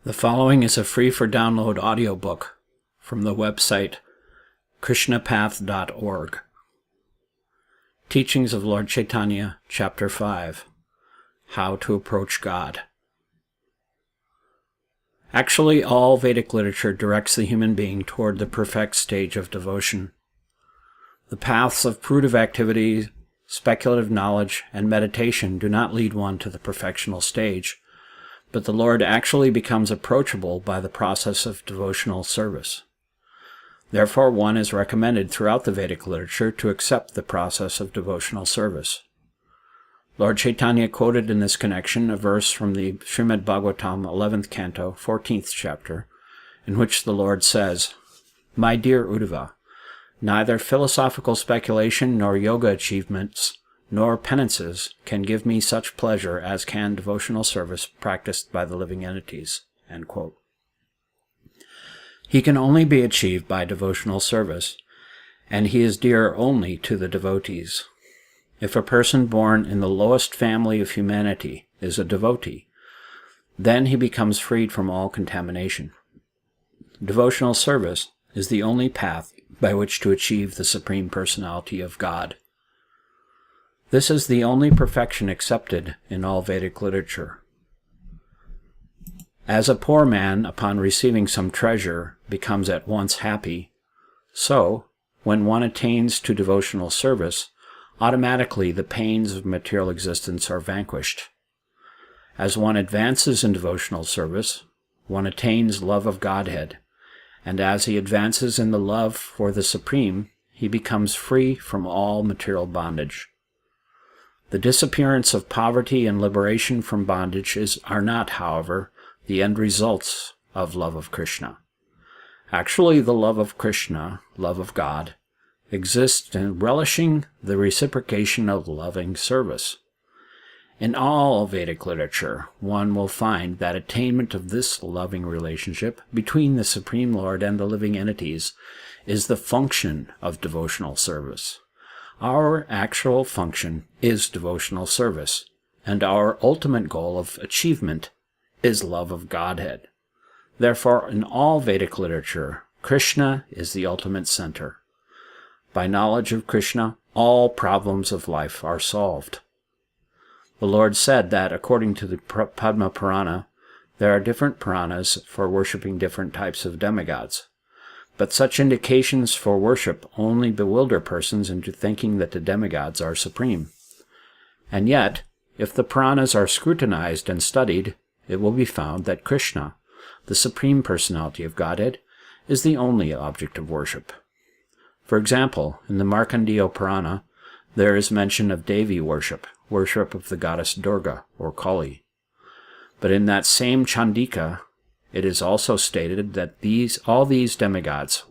The following is a free-for-download audiobook from the website krishnapath.org. Teachings of Lord Chaitanya, Chapter 5, How to Approach God. Actually, all Vedic literature directs the human being toward the perfect stage of devotion. The paths of fruitive activity, speculative knowledge, and meditation do not lead one to the perfectional stage, but the Lord actually becomes approachable by the process of devotional service. Therefore, one is recommended throughout the Vedic literature to accept the process of devotional service. Lord Chaitanya quoted in this connection a verse from the Srimad Bhagavatam 11th Canto, 14th Chapter, in which the Lord says, "My dear Uddhava, neither philosophical speculation nor yoga achievements nor penances can give me such pleasure as can devotional service practiced by the living entities." End quote. He can only be achieved by devotional service, and he is dear only to the devotees. If a person born in the lowest family of humanity is a devotee, then he becomes freed from all contamination. Devotional service is the only path by which to achieve the Supreme Personality of God. This is the only perfection accepted in all Vedic literature. As a poor man, upon receiving some treasure, becomes at once happy, so, when one attains to devotional service, automatically the pains of material existence are vanquished. As one advances in devotional service, one attains love of Godhead, and as he advances in the love for the Supreme, he becomes free from all material bondage. The disappearance of poverty and liberation from bondage are not, however, the end results of love of Krishna. Actually, the love of Krishna, love of God, exists in relishing the reciprocation of loving service. In all Vedic literature, one will find that attainment of this loving relationship between the Supreme Lord and the living entities is the function of devotional service. Our actual function is devotional service, and our ultimate goal of achievement is love of Godhead. Therefore, in all Vedic literature, Krishna is the ultimate center. By knowledge of Krishna, all problems of life are solved. The Lord said that, according to the Padma Purana, there are different Puranas for worshipping different types of demigods. But such indications for worship only bewilder persons into thinking that the demigods are supreme. And yet, if the Puranas are scrutinized and studied, it will be found that Krishna, the Supreme Personality of Godhead, is the only object of worship. For example, in the Markandeya Purana, there is mention of Devi worship of the goddess Durga or Kali. But in that same Chandika, it is also stated that all these demigods,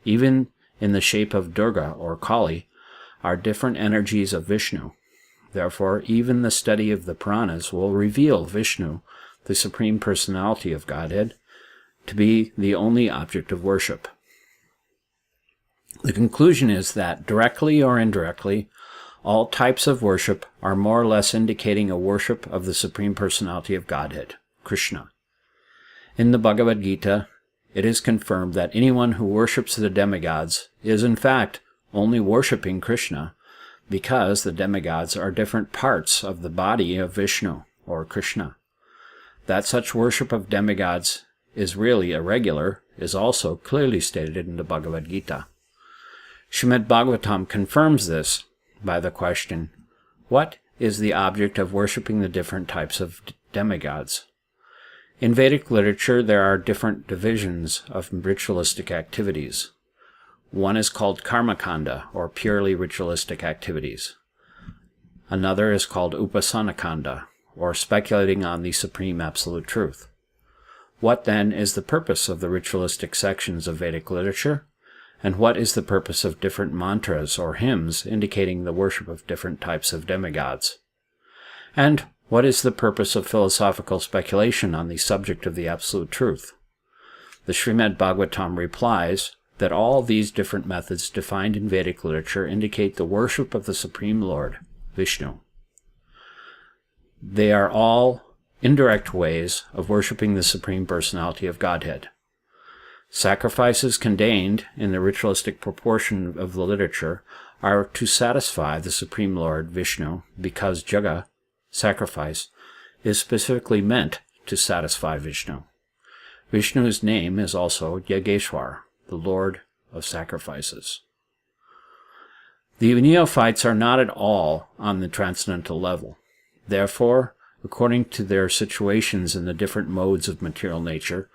even in the shape of Durga or Kali, are different energies of Vishnu. Therefore, even the study of the Puranas will reveal Vishnu, the Supreme Personality of Godhead, to be the only object of worship. The conclusion is that, directly or indirectly, all types of worship are more or less indicating a worship of the Supreme Personality of Godhead, Krishna. In the Bhagavad Gita, it is confirmed that anyone who worships the demigods is in fact only worshipping Krishna, because the demigods are different parts of the body of Vishnu, or Krishna. That such worship of demigods is really irregular is also clearly stated in the Bhagavad Gita. Srimad Bhagavatam confirms this by the question, what is the object of worshipping the different types of demigods? In Vedic literature, there are different divisions of ritualistic activities. One is called karmakanda, or purely ritualistic activities. Another is called upasanakanda, or speculating on the supreme absolute truth. What then is the purpose of the ritualistic sections of Vedic literature? And what is the purpose of different mantras or hymns indicating the worship of different types of demigods? And what is the purpose of philosophical speculation on the subject of the absolute truth? The Srimad Bhagavatam replies that all these different methods defined in Vedic literature indicate the worship of the Supreme Lord, Vishnu. They are all indirect ways of worshiping the Supreme Personality of Godhead. Sacrifices contained in the ritualistic proportion of the literature are to satisfy the Supreme Lord Vishnu, because Jaga, sacrifice, is specifically meant to satisfy Vishnu. Vishnu's name is also Yageshwar, the Lord of Sacrifices. The neophytes are not at all on the transcendental level. Therefore, according to their situations in the different modes of material nature,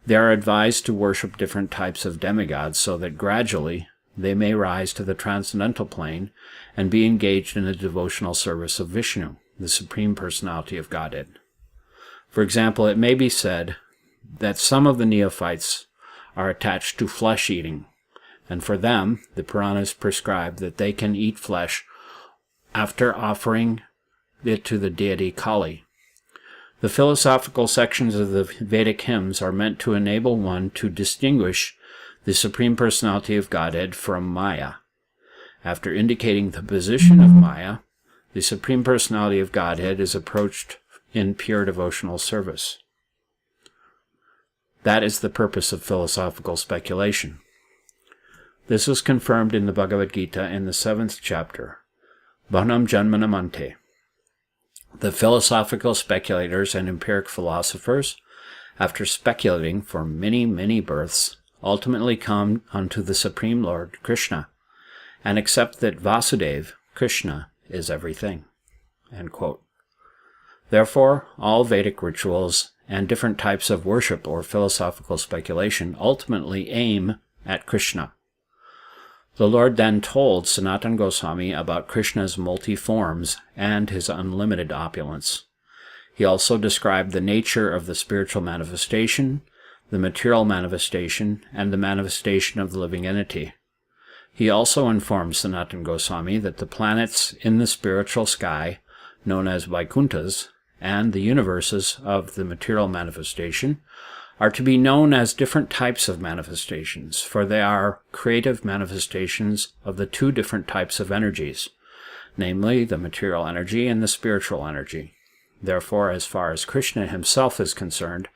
they are advised to worship different types of demigods so that gradually they may rise to the transcendental plane and be engaged in the devotional service of Vishnu, the Supreme Personality of Godhead. For example, it may be said that some of the neophytes are attached to flesh-eating, and for them, the Puranas prescribe that they can eat flesh after offering it to the deity Kali. The philosophical sections of the Vedic hymns are meant to enable one to distinguish the Supreme Personality of Godhead from Maya. After indicating the position of Maya, the Supreme Personality of Godhead is approached in pure devotional service. That is the purpose of philosophical speculation. This is confirmed in the Bhagavad Gita in the 7th chapter, Bhanam Janmanamante. The philosophical speculators and empiric philosophers, after speculating for many, many births, ultimately come unto the Supreme Lord Krishna, and accept that Vasudeva, Krishna, is everything. End quote. Therefore, all Vedic rituals and different types of worship or philosophical speculation ultimately aim at Krishna. The Lord then told Sanatana Goswami about Krishna's multi-forms and his unlimited opulence. He also described the nature of the spiritual manifestation, the material manifestation, and the manifestation of the living entity. He also informed Sanatana Goswami that the planets in the spiritual sky, known as Vaikunthas, and the universes of the material manifestation are to be known as different types of manifestations, for they are creative manifestations of the two different types of energies, namely the material energy and the spiritual energy. Therefore, as far as Krishna himself is concerned,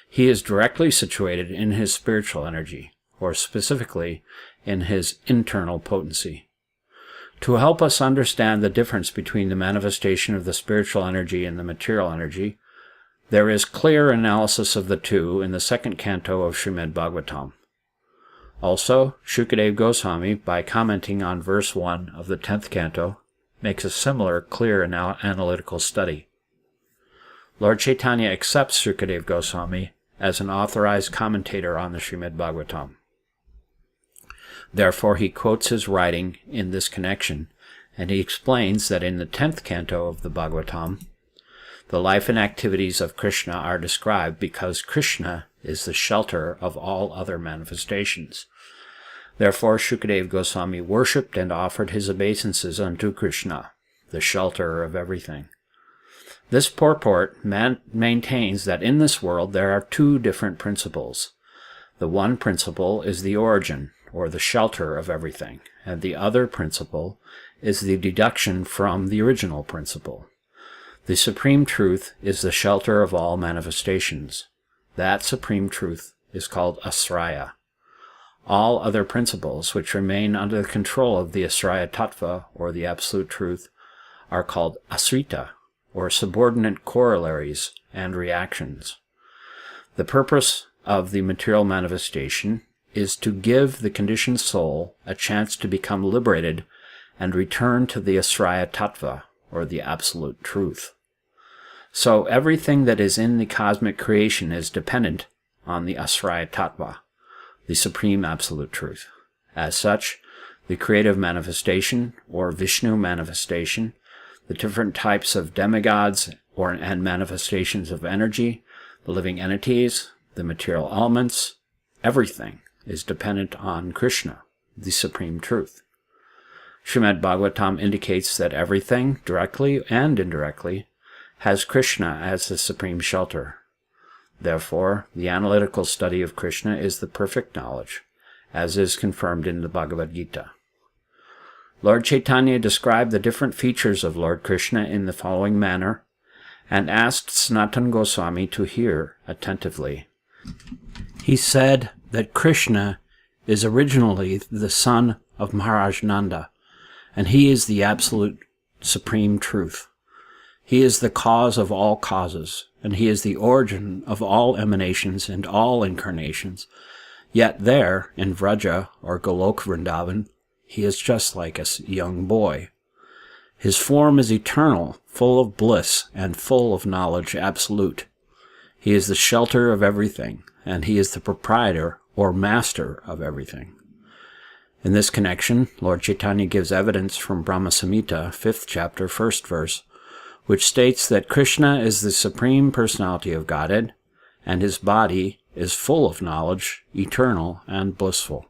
he is directly situated in his spiritual energy, or specifically in his internal potency. To help us understand the difference between the manifestation of the spiritual energy and the material energy, there is clear analysis of the two in the 2nd canto of Srimad Bhagavatam. Also, Shukadeva Goswami, by commenting on verse 1 of the 10th canto, makes a similar clear analytical study. Lord Chaitanya accepts Shukadeva Goswami as an authorized commentator on the Srimad Bhagavatam. Therefore, he quotes his writing in this connection, and he explains that in the 10th canto of the Bhagavatam, the life and activities of Krishna are described because Krishna is the shelter of all other manifestations. Therefore, Shukadeva Goswami worshipped and offered his obeisances unto Krishna, the shelter of everything. This purport maintains that in this world there are two different principles. The one principle is the origin, or the shelter of everything, and the other principle is the deduction from the original principle. The Supreme Truth is the shelter of all manifestations. That Supreme Truth is called Asraya. All other principles which remain under the control of the Asraya Tattva, or the Absolute Truth, are called Asrita, or subordinate corollaries and reactions. The purpose of the material manifestation is to give the conditioned soul a chance to become liberated and return to the Asraya Tattva, or the Absolute Truth. So everything that is in the cosmic creation is dependent on the Asraya Tattva, the Supreme Absolute Truth. As such, the creative manifestation, or Vishnu manifestation, the different types of demigods and manifestations of energy, the living entities, the material elements, everything is dependent on Krishna, the Supreme Truth. Srimad Bhagavatam indicates that everything, directly and indirectly, has Krishna as the supreme shelter. Therefore, the analytical study of Krishna is the perfect knowledge, as is confirmed in the Bhagavad Gita. Lord Chaitanya described the different features of Lord Krishna in the following manner, and asked Sanatana Goswami to hear attentively. He said that Krishna is originally the son of Maharaj Nanda, and he is the absolute supreme truth. He is the cause of all causes, and he is the origin of all emanations and all incarnations. Yet there, in Vraja, or Golok Vrindavan, he is just like a young boy. His form is eternal, full of bliss, and full of knowledge absolute. He is the shelter of everything, and he is the proprietor or master of everything. In this connection, Lord Chaitanya gives evidence from Brahma Samhita, 5th chapter, 1st verse, which states that Krishna is the Supreme Personality of Godhead, and his body is full of knowledge, eternal and blissful.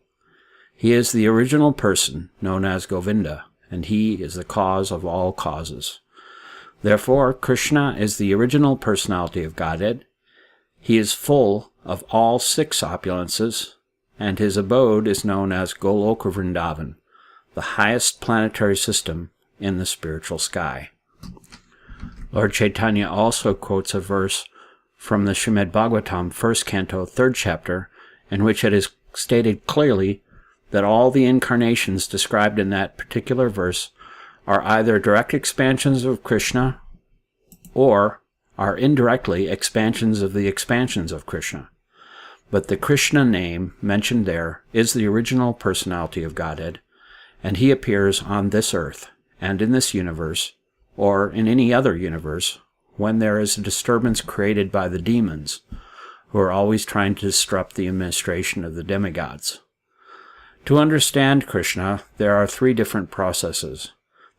He is the original person, known as Govinda, and he is the cause of all causes. Therefore, Krishna is the original personality of Godhead. He is full of all 6 opulences, and his abode is known as Goloka Vrindavan, the highest planetary system in the spiritual sky. Lord Chaitanya also quotes a verse from the Srimad Bhagavatam, 1st canto, 3rd chapter, in which it is stated clearly that all the incarnations described in that particular verse are either direct expansions of Krishna or are indirectly expansions of the expansions of Krishna. But the Krishna name mentioned there is the original personality of Godhead, and he appears on this earth and in this universe, or in any other universe, when there is a disturbance created by the demons, who are always trying to disrupt the administration of the demigods. To understand Krishna, there are 3 different processes: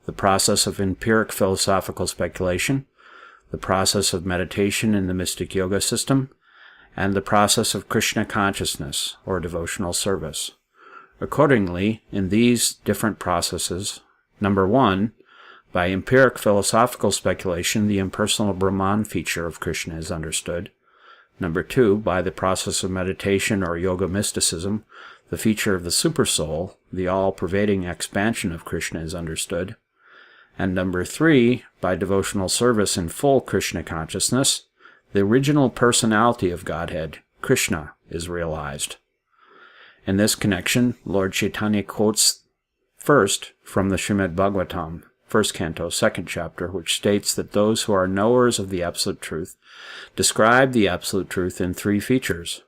the process of empiric philosophical speculation, the process of meditation in the mystic yoga system, and the process of Krishna consciousness, or devotional service. Accordingly, in these different processes, number 1, by empiric philosophical speculation, the impersonal Brahman feature of Krishna is understood. Number 2, by the process of meditation or yoga mysticism, the feature of the Supersoul, the all-pervading expansion of Krishna, is understood. And number 3, by devotional service in full Krishna consciousness, the original personality of Godhead, Krishna, is realized. In this connection, Lord Chaitanya quotes first from the Srimad Bhagavatam, 1st canto, 2nd chapter, which states that those who are knowers of the Absolute Truth describe the Absolute Truth in 3 features.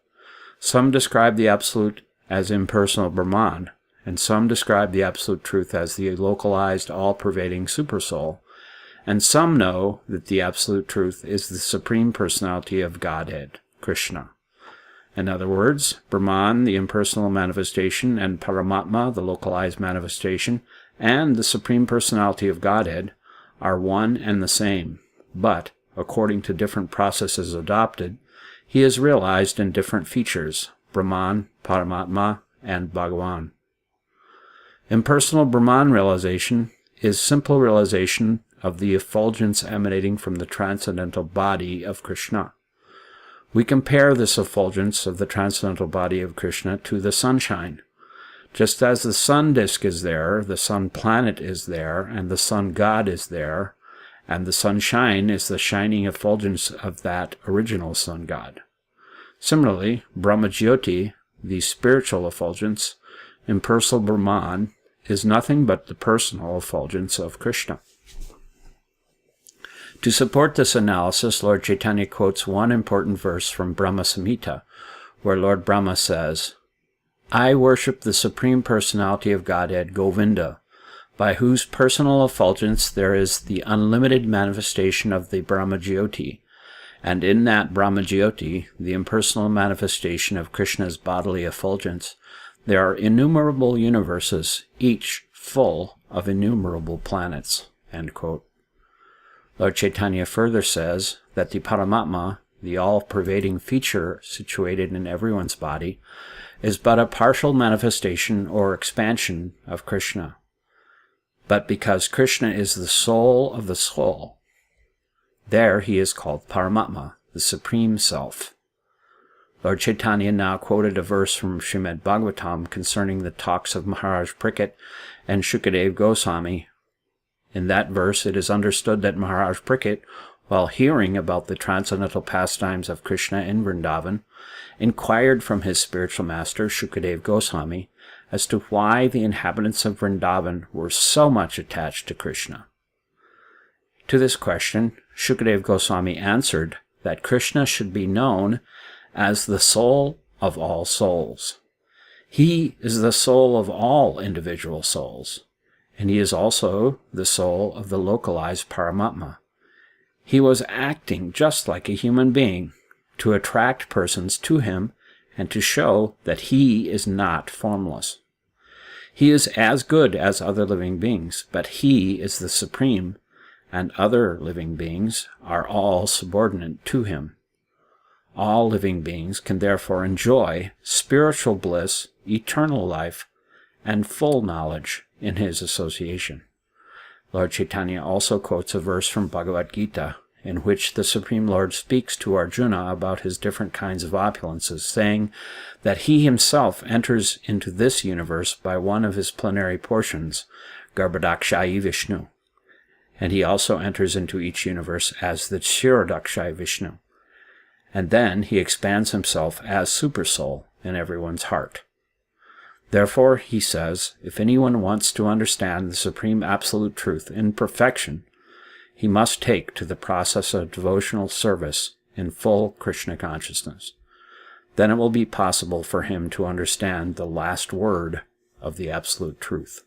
Some describe the Absolute as impersonal Brahman, and some describe the Absolute Truth as the localized, all-pervading Supersoul, and some know that the Absolute Truth is the Supreme Personality of Godhead, Krishna. In other words, Brahman, the impersonal manifestation, and Paramatma, the localized manifestation, and the Supreme Personality of Godhead are one and the same, but, according to different processes adopted, he is realized in different features: Brahman, Paramatma, and Bhagavan. Impersonal Brahman realization is simple realization of the effulgence emanating from the transcendental body of Krishna. We compare this effulgence of the transcendental body of Krishna to the sunshine. Just as the sun disk is there, the sun planet is there, and the sun god is there, and the sunshine is the shining effulgence of that original sun god. Similarly, Brahmajyoti, the spiritual effulgence, impersonal Brahman, is nothing but the personal effulgence of Krishna. To support this analysis, Lord Chaitanya quotes one important verse from Brahma Samhita, where Lord Brahma says, "I worship the Supreme Personality of Godhead, Govinda, by whose personal effulgence there is the unlimited manifestation of the Brahmajyoti, and in that Brahmajyoti, the impersonal manifestation of Krishna's bodily effulgence, there are innumerable universes, each full of innumerable planets." End quote. Lord Chaitanya further says that the Paramatma, the all-pervading feature situated in everyone's body, is but a partial manifestation or expansion of Krishna. But because Krishna is the soul of the soul, there he is called Paramatma, the Supreme Self. Lord Chaitanya now quoted a verse from Srimad Bhagavatam concerning the talks of Maharaj Parikshit and Shukadev Goswami. In that verse, it is understood that Maharaj Parikshit, while hearing about the transcendental pastimes of Krishna in Vrindavan, inquired from his spiritual master, Shukadeva Goswami, as to why the inhabitants of Vrindavan were so much attached to Krishna. To this question, Shukadeva Goswami answered that Krishna should be known as the soul of all souls. He is the soul of all individual souls, and he is also the soul of the localized Paramatma. He was acting just like a human being to attract persons to him and to show that he is not formless. He is as good as other living beings, but he is the supreme, and other living beings are all subordinate to him. All living beings can therefore enjoy spiritual bliss, eternal life, and full knowledge in his association. Lord Chaitanya also quotes a verse from Bhagavad Gita, in which the Supreme Lord speaks to Arjuna about his different kinds of opulences, saying that he himself enters into this universe by one of his plenary portions, Garbhodakshayi Vishnu, and he also enters into each universe as the Kshirodakshayi Vishnu, and then he expands himself as Supersoul in everyone's heart. Therefore, he says, if anyone wants to understand the Supreme Absolute Truth in perfection, he must take to the process of devotional service in full Krishna consciousness. Then it will be possible for him to understand the last word of the Absolute Truth.